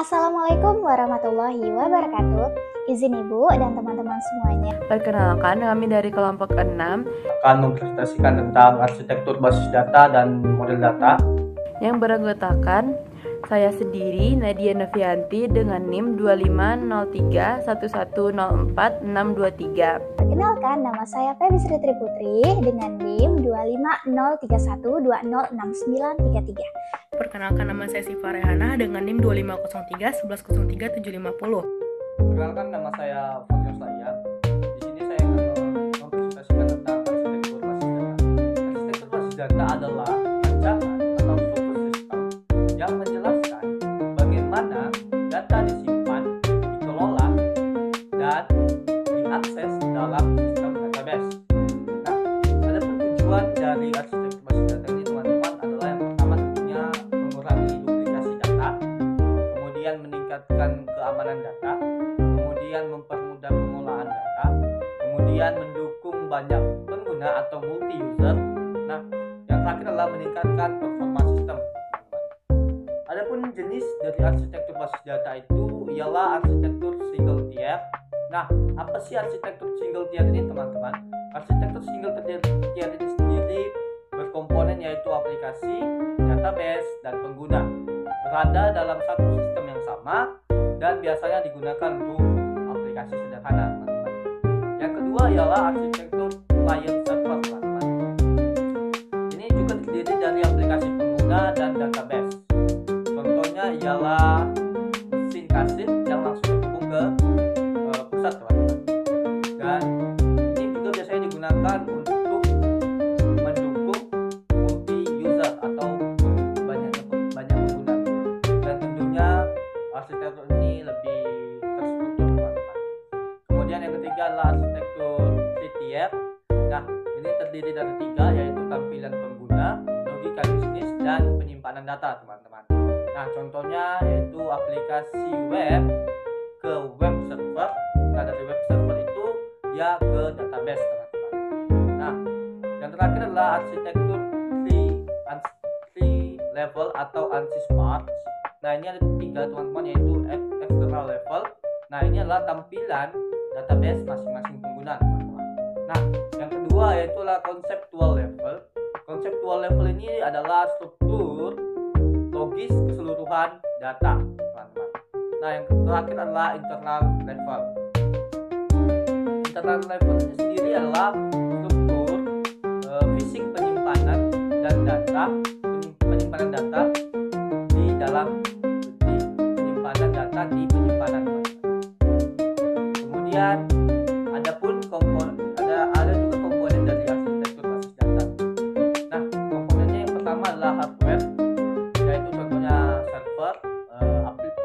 Assalamualaikum warahmatullahi wabarakatuh. Izin Ibu dan teman-teman semuanya. Perkenalkan, kami dari kelompok 6 akan mempresentasikan tentang arsitektur basis data dan model data yang beranggotakan saya sendiri, Nadia Novianti, dengan NIM 250311046623. Perkenalkan, nama saya Feby Sri Triputri dengan NIM 250312069933. Perkenalkan, nama saya Siva Rehana dengan NIM 25031103 750. Perkenalkan, nama saya Fadil Slaya. Di sini saya akan mempresentasikan tentang arsitektur basis data. Arsitektur basis data adalah rancangan atau suatu sistem yang menjelaskan bagaimana data disimpan, dikelola, dan diakses dalam sistem database. Nah, ada tujuan dari arsitektur basis data ini, teman-teman, adalah yang pertama tentunya mengurangi duplikasi data, kemudian meningkatkan keamanan data, kemudian mempermudah pengolahan data, kemudian mendukung banyak pengguna atau multi user. Nah, yang terakhir adalah meningkatkan performa sistem. Adapun jenis dari arsitektur basis data itu ialah arsitektur single tier. Nah, apa sih arsitektur single tier ini, teman-teman? Arsitektur single tier ini sendiri berkomponen yaitu aplikasi, database, dan pengguna berada dalam satu sistem yang sama dan biasanya digunakan untuk aplikasi sederhana, teman-teman. Yang kedua ialah arsitektur client server, teman-teman. Ini juga terdiri dari aplikasi pengguna dan database. Contohnya ialah mesin kasit yang langsung terhubung ke pusat, teman-teman. Dan ini juga biasanya digunakan untuk mendukung multi user atau banyak pengguna. Dan tentunya arsitektur ini lebih terstruktur, teman-teman. Kemudian yang ketiga adalah arsitektur three-tier. Nah, ini terdiri dari 3, yaitu tampilan pengguna, logika bisnis, dan penyimpanan data, teman-teman. Nah, contohnya yaitu aplikasi web ke web server. Nah, dari web server itu dia ke database, teman-teman. Nah, yang terakhir adalah arsitektur three level atau ANSI Smart. Nah, ini ada 3, teman-teman, yaitu external level. Nah, ini adalah tampilan database masing-masing pengguna, teman-teman. Nah, yang kedua yaitu conceptual level. Conceptual level ini adalah struktur logis keseluruhan data, teman-teman. Nah, yang terakhir adalah internal level. Internal level ini sendiri adalah struktur fisik penyimpanan dan data, penyimpanan data di dalam penyimpanan data di penyimpanan, teman-teman. Kemudian ada juga komponen dari arsitektur basis data. Nah, komponennya yang pertama adalah hardware, yaitu contohnya server,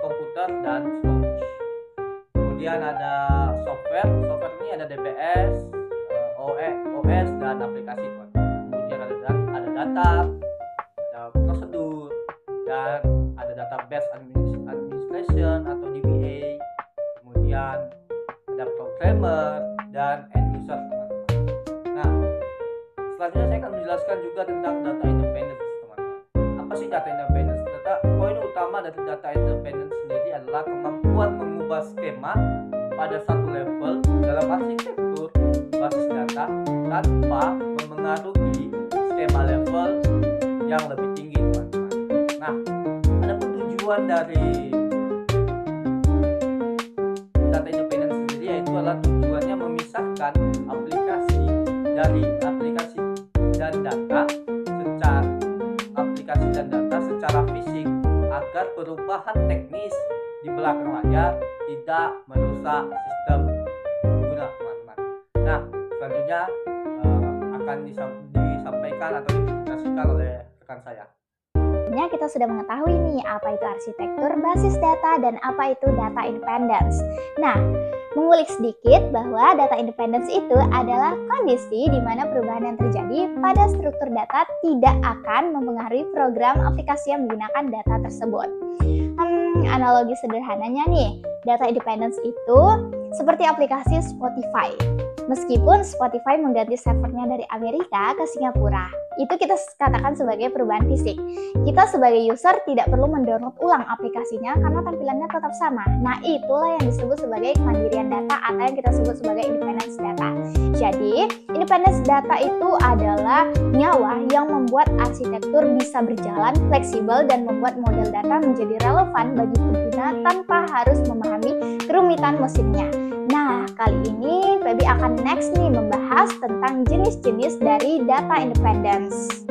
komputer, dan storage. Kemudian ada software ini ada DBS, OS, dan aplikasi, teman-teman. Kemudian ada data, ada prosedur, dan ada database administration atau DBA. Kemudian ada programmer dan end user, teman-teman. Nah, selanjutnya saya akan menjelaskan juga tentang data independence, teman-teman. Apa sih data independence? Poin utama dari data independence sendiri adalah kemampuan mengubah skema pada satu level dalam arsitektur basis data tanpa memengaruhi skema level yang lebih tinggi, teman-teman. Nah, ada tujuan dari data independence sendiri, yaitu adalah tujuannya memisahkan aplikasi dari aplikasi dan data secara fisik agar perubahan teknis di belakang layar tidak merusak sistem pengguna, teman-teman. Nah, selanjutnya akan disampaikan atau dipresentasikan oleh rekan saya. Kita sudah mengetahui nih apa itu arsitektur basis data dan apa itu data independence. Nah, mengulik sedikit bahwa data independence itu adalah kondisi di mana perubahan yang terjadi pada struktur data tidak akan mempengaruhi program aplikasi yang menggunakan data tersebut. Analogi sederhananya nih, data independence itu seperti aplikasi Spotify. Meskipun Spotify mengganti servernya dari Amerika ke Singapura, itu kita katakan sebagai perubahan fisik. Kita sebagai user tidak perlu mendownload ulang aplikasinya karena tampilannya tetap sama. Nah, itulah yang disebut sebagai kemandirian data atau yang kita sebut sebagai independence data. Jadi, independence data itu adalah nyawa yang membuat arsitektur bisa berjalan fleksibel dan membuat model data menjadi relevan bagi pengguna tanpa harus memahami kerumitan mesinnya. Nah, kali ini Feby akan next nih membahas tentang jenis-jenis dari data independence.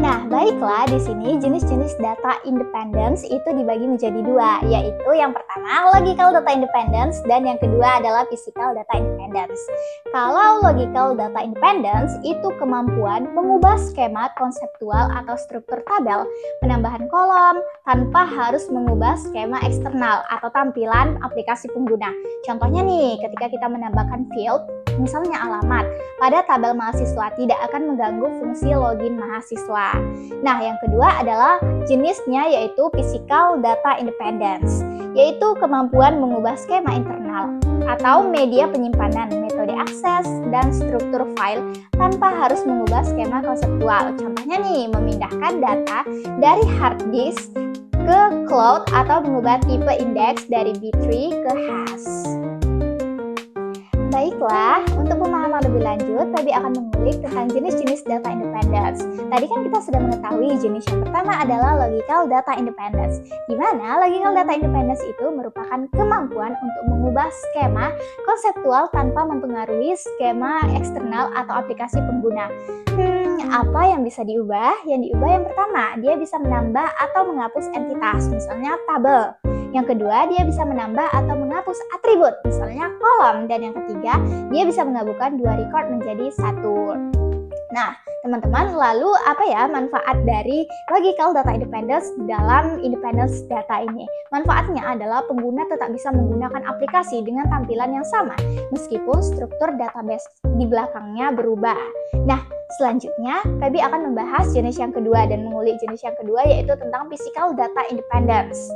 Nah, baiklah, di sini jenis-jenis data independence itu dibagi menjadi dua, yaitu yang pertama logical data independence dan yang kedua adalah physical data independence. Kalau logical data independence itu kemampuan mengubah skema konseptual atau struktur tabel, penambahan kolom tanpa harus mengubah skema eksternal atau tampilan aplikasi pengguna. Contohnya nih, ketika kita menambahkan field, misalnya alamat, pada tabel mahasiswa tidak akan mengganggu fungsi login mahasiswa. Nah, yang kedua adalah jenisnya yaitu physical data independence, yaitu kemampuan mengubah skema internal atau media penyimpanan, metode akses, dan struktur file tanpa harus mengubah skema konseptual. Contohnya nih, memindahkan data dari hard disk ke cloud atau mengubah tipe indeks dari B3 ke hash. Baiklah, untuk pemahaman lebih lanjut, Feby akan mengulik tentang jenis-jenis data independence. Tadi kan kita sudah mengetahui jenis yang pertama adalah logical data independence, di mana logical data independence itu merupakan kemampuan untuk mengubah skema konseptual tanpa mempengaruhi skema eksternal atau aplikasi pengguna. Apa yang bisa diubah? Yang diubah yang pertama, dia bisa menambah atau menghapus entitas, misalnya tabel. Yang kedua, dia bisa menambah atau menghapus atribut, misalnya kolom. Dan yang ketiga, dia bisa menggabungkan dua record menjadi satu. Nah, teman-teman, lalu apa ya manfaat dari logical data independence dalam independence data ini? Manfaatnya adalah pengguna tetap bisa menggunakan aplikasi dengan tampilan yang sama, meskipun struktur database di belakangnya berubah. Nah, selanjutnya, Feby akan membahas jenis yang kedua dan mengulik jenis yang kedua, yaitu tentang physical data independence.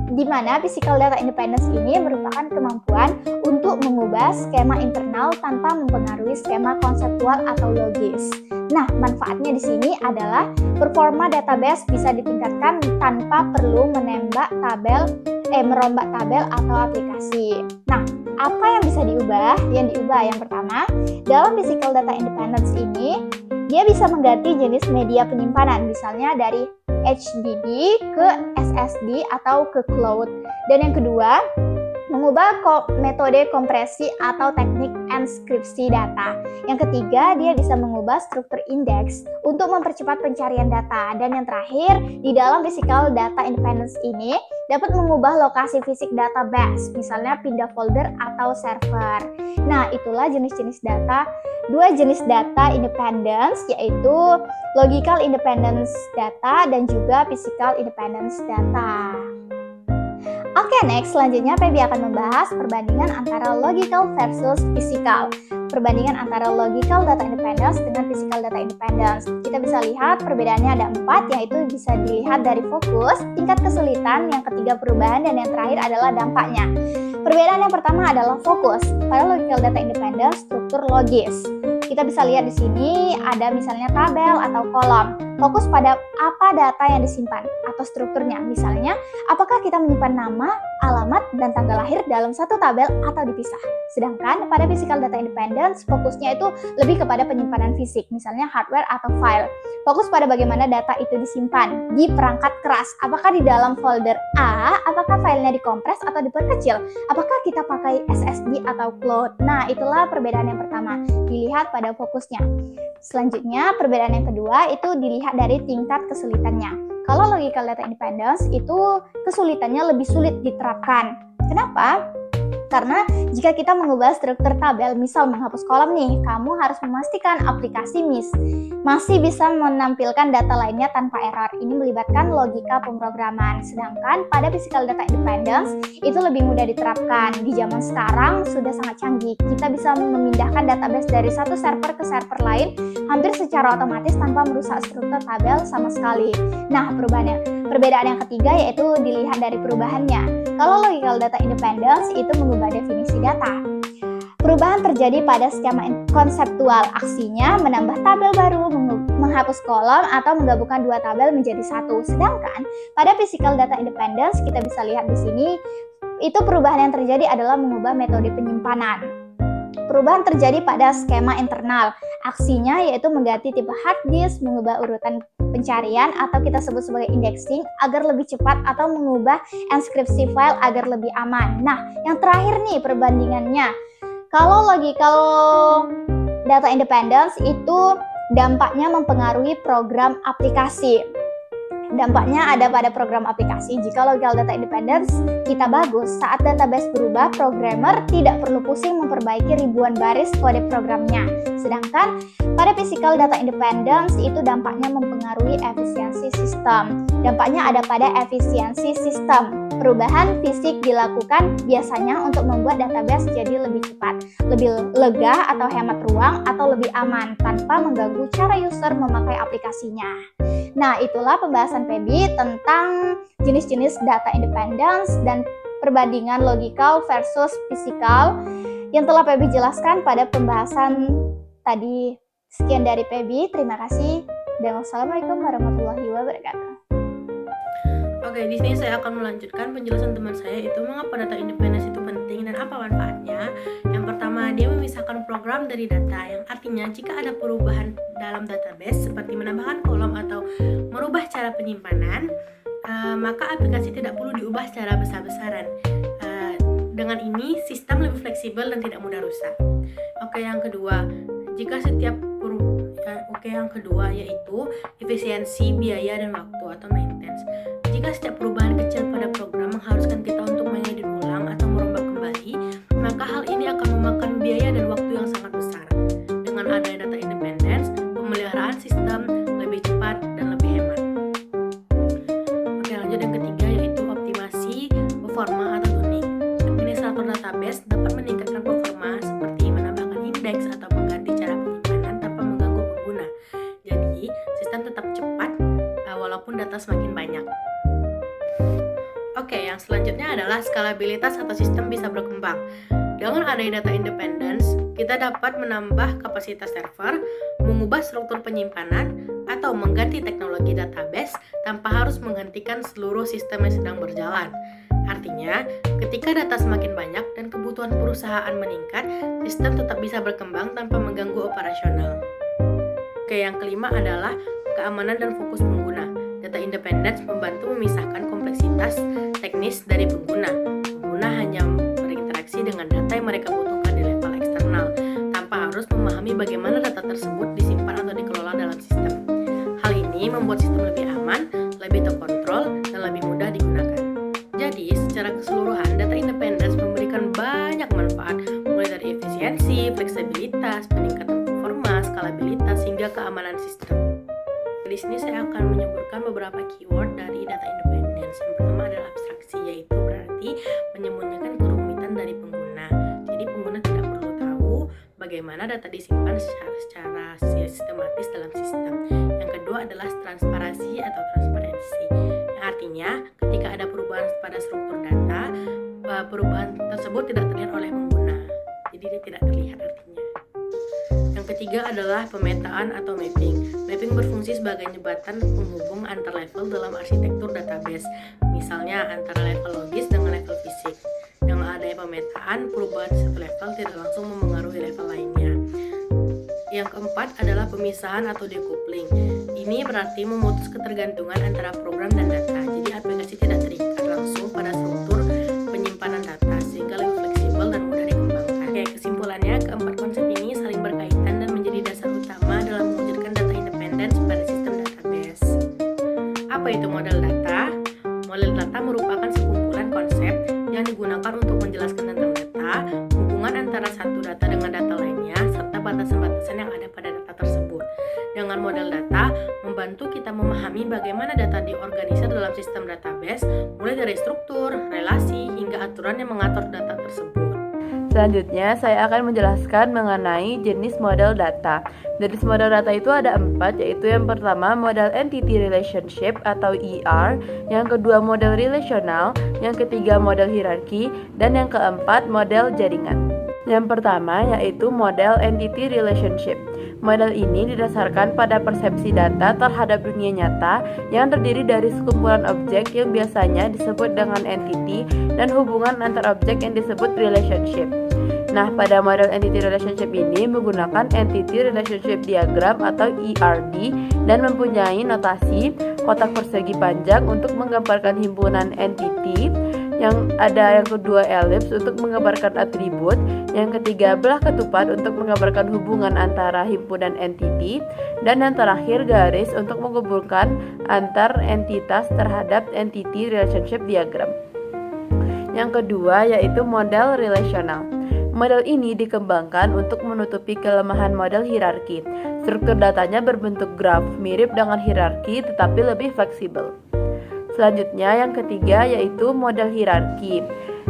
Di mana physical data independence ini merupakan kemampuan untuk mengubah skema internal tanpa mempengaruhi skema konseptual atau logis. Nah, manfaatnya di sini adalah performa database bisa ditingkatkan tanpa perlu merombak tabel atau aplikasi. Nah, apa yang bisa diubah? Yang diubah yang pertama, dalam physical data independence ini, dia bisa mengganti jenis media penyimpanan, misalnya dari HDD ke SSD atau ke cloud. Dan yang kedua, mengubah metode kompresi atau teknik enskripsi data. Yang ketiga, dia bisa mengubah struktur indeks untuk mempercepat pencarian data. Dan yang terakhir, di dalam physical data independence ini dapat mengubah lokasi fisik database, misalnya pindah folder atau server. Nah, itulah jenis-jenis data, dua jenis data independence, yaitu logical independence data dan juga physical independence data. Oke, next, selanjutnya Feby akan membahas perbandingan antara logical versus physical. Perbandingan antara logical data independence dengan physical data independence. Kita bisa lihat perbedaannya ada 4, yaitu bisa dilihat dari fokus, tingkat kesulitan, yang ketiga perubahan, dan yang terakhir adalah dampaknya. Perbedaan yang pertama adalah fokus. Pada logical data independence, struktur logis. Kita bisa lihat di sini ada misalnya tabel atau kolom. Fokus pada apa data yang disimpan atau strukturnya. Misalnya, apakah kita menyimpan nama, alamat, dan tanggal lahir dalam satu tabel atau dipisah. Sedangkan pada physical data independence, fokusnya itu lebih kepada penyimpanan fisik, misalnya hardware atau file. Fokus pada bagaimana data itu disimpan di perangkat keras. Apakah di dalam folder A, apakah filenya dikompres atau diperkecil? Apakah kita pakai SSD atau cloud? Nah, itulah perbedaan yang pertama. Dilihat pada fokusnya. Selanjutnya, perbedaan yang kedua itu dilihat dari tingkat kesulitannya. Kalau logical data independence itu kesulitannya lebih sulit diterapkan. Kenapa? Karena jika kita mengubah struktur tabel, misal menghapus kolom nih, kamu harus memastikan aplikasi masih bisa menampilkan data lainnya tanpa error. Ini melibatkan logika pemrograman. Sedangkan pada physical data independence itu lebih mudah diterapkan. Di zaman sekarang sudah sangat canggih. Kita bisa memindahkan database dari satu server ke server lain hampir secara otomatis tanpa merusak struktur tabel sama sekali. Nah, perbedaan yang ketiga yaitu dilihat dari perubahannya. Kalau logical data independence itu mengubah definisi data. Perubahan terjadi pada skema konseptual. Aksinya menambah tabel baru, menghapus kolom atau menggabungkan dua tabel menjadi satu. Sedangkan pada physical data independence kita bisa lihat di sini itu perubahan yang terjadi adalah mengubah metode penyimpanan. Perubahan terjadi pada skema internal. Aksinya yaitu mengganti tipe hard disk, mengubah urutan pencarian atau kita sebut sebagai indexing agar lebih cepat atau mengubah enkripsi file agar lebih aman. Nah, yang terakhir nih perbandingannya. Kalau logical data independence itu dampaknya mempengaruhi program aplikasi. Dampaknya ada pada program aplikasi. Jika logical data independence kita bagus, saat database berubah, programmer tidak perlu pusing memperbaiki ribuan baris kode programnya. Sedangkan pada physical data independence itu dampaknya mempengaruhi efisiensi sistem. Dampaknya ada pada efisiensi sistem. Perubahan fisik dilakukan biasanya untuk membuat database jadi lebih cepat, lebih lega atau hemat ruang atau lebih aman tanpa mengganggu cara user memakai aplikasinya. Nah, itulah pembahasan Feby tentang jenis-jenis data independence dan perbandingan logical versus physical yang telah Feby jelaskan pada pembahasan tadi. Sekian dari Feby, terima kasih dan wassalamualaikum warahmatullahi wabarakatuh. Oke, di sini saya akan melanjutkan penjelasan teman saya itu mengapa data independence itu penting dan apa manfaatnya. Yang pertama, dia memisahkan program dari data, yang artinya jika ada perubahan dalam database seperti menambahkan kolom atau merubah cara penyimpanan, maka aplikasi tidak perlu diubah secara besar-besaran. Dengan ini, sistem lebih fleksibel dan tidak mudah rusak. Yang kedua yaitu efisiensi, biaya, dan waktu atau maintenance. Jika setiap perubahan kecil pada program mengharuskan kita untuk mengedit ulang atau merombak kembali, maka hal ini akan memakan biaya dan waktu yang sangat besar. Dengan adanya data independence, pemeliharaan sistem lebih cepat dan lebih hemat. Lanjut yang ketiga yaitu optimasi performa atau tuning. Administrator database dapat meningkatkan performa seperti menambahkan indeks atau mengganti cara penyimpanan tanpa mengganggu pengguna. Jadi, sistem tetap cepat walaupun data semakin banyak. Yang selanjutnya adalah skalabilitas atau sistem bisa berkembang. Dengan adanya data independence, kita dapat menambah kapasitas server, mengubah struktur penyimpanan, atau mengganti teknologi database tanpa harus menghentikan seluruh sistem yang sedang berjalan. Artinya, ketika data semakin banyak dan kebutuhan perusahaan meningkat, sistem tetap bisa berkembang tanpa mengganggu operasional. Yang kelima adalah keamanan dan fokus pengguna. Data independence membantu memisahkan kompleksitas teknis dari pengguna. Pengguna hanya berinteraksi dengan data yang mereka butuhkan di level eksternal, tanpa harus memahami bagaimana data tersebut disimpan atau dikelola dalam sistem. Hal ini membuat sistem lebih aman, lebih terkontrol, dan lebih mudah digunakan. Jadi, secara keseluruhan, data independence memberikan banyak manfaat, mulai dari efisiensi, fleksibilitas, peningkatan performa, skalabilitas, hingga keamanan sistem. Di sini saya akan menyebutkan beberapa keyword dari data independence. Yang pertama adalah abstraksi, yaitu berarti menyembunyikan kerumitan dari pengguna. Jadi pengguna tidak perlu tahu bagaimana data disimpan secara sistematis dalam sistem. Yang kedua adalah transparansi atau transparansi, yang artinya ketika ada perubahan pada struktur data, perubahan tersebut tidak terlihat oleh pengguna. Jadi dia tidak terlihat artinya. Yang ketiga adalah pemetaan atau mapping. Mapping berfungsi sebagai jembatan penghubung antar level dalam arsitektur database, misalnya antara level logis dengan level fisik. Dengan adanya pemetaan, perubahan satu level tidak langsung memengaruhi level lainnya. Yang keempat adalah pemisahan atau decoupling. Ini berarti memutus ketergantungan antara program dan data. Jadi aplikasi tidak terikat langsung pada struktur penyimpanan data, sehingga lebih fleksibel dan mudah dikembangkan. Kesimpulannya, keempat konsep ini saling berkaitan dan menjadi dasar utama dalam mewujudkan data independence pada sistem database. Apa itu model data? Model data merupakan sekumpulan konsep yang digunakan untuk menjelaskan tentang data, hubungan antara satu data dengan data lainnya, serta batasan-batasan yang ada pada data tersebut. Dengan model data, membantu kita memahami bagaimana data diorganisir dalam sistem database, mulai dari struktur, relasi, hingga aturan yang mengatur data tersebut. Selanjutnya, saya akan menjelaskan mengenai jenis model data. Jenis model data itu ada 4, yaitu yang pertama model entity relationship atau ER, yang kedua model relasional, yang ketiga model hierarki, dan yang keempat model jaringan. Yang pertama yaitu model entity relationship. Model ini didasarkan pada persepsi data terhadap dunia nyata yang terdiri dari sekumpulan objek yang biasanya disebut dengan entity dan hubungan antar objek yang disebut relationship. Nah, pada model entity relationship ini menggunakan entity relationship diagram atau ERD dan mempunyai notasi kotak persegi panjang untuk menggambarkan himpunan entity, yang kedua elips untuk menggambarkan atribut, yang ketiga belah ketupat untuk menggambarkan hubungan antara himpunan entity, dan yang terakhir garis untuk menghubungkan antar entitas terhadap entity relationship diagram. Yang kedua yaitu model relasional. Model ini dikembangkan untuk menutupi kelemahan model hierarki. Struktur datanya berbentuk graf, mirip dengan hierarki tetapi lebih fleksibel. Selanjutnya yang ketiga yaitu model hierarki.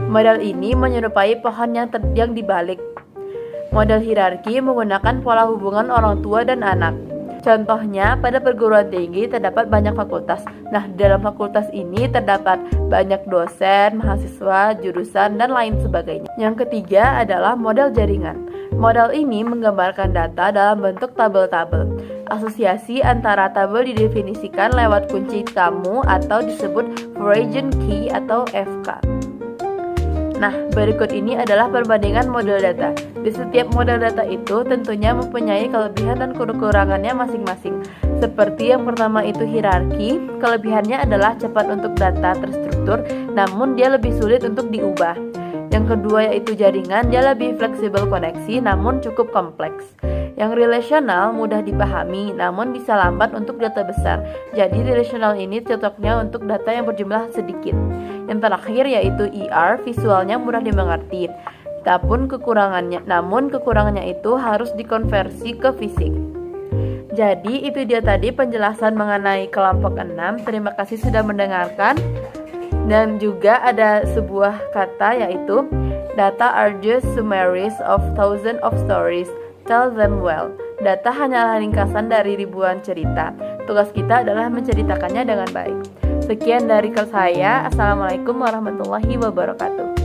Model ini menyerupai pohon yang dibalik. Model hierarki menggunakan pola hubungan orang tua dan anak. Contohnya, pada perguruan tinggi terdapat banyak fakultas. Nah, dalam fakultas ini terdapat banyak dosen, mahasiswa, jurusan, dan lain sebagainya. Yang ketiga adalah model jaringan. Model ini menggambarkan data dalam bentuk tabel-tabel. Asosiasi antara tabel didefinisikan lewat kunci kamu atau disebut Foreign Key atau FK. Nah, berikut ini adalah perbandingan model data. Di setiap model data itu tentunya mempunyai kelebihan dan kekurangannya masing-masing. Seperti yang pertama itu hierarki, kelebihannya adalah cepat untuk data terstruktur, namun dia lebih sulit untuk diubah. Yang kedua yaitu jaringan, dia lebih fleksibel koneksi, namun cukup kompleks. Yang relasional mudah dipahami, namun bisa lambat untuk data besar. Jadi relasional ini cocoknya untuk data yang berjumlah sedikit. Yang terakhir yaitu ER, visualnya mudah dimengerti. Namun kekurangannya itu harus dikonversi ke fisik. Jadi itu dia tadi penjelasan mengenai kelompok 6. Terima kasih sudah mendengarkan. Dan juga ada sebuah kata yaitu data are just summaries of thousands of stories. Tell them well. Data hanyalah ringkasan dari ribuan cerita. Tugas kita adalah menceritakannya dengan baik. Sekian dari saya. Assalamualaikum warahmatullahi wabarakatuh.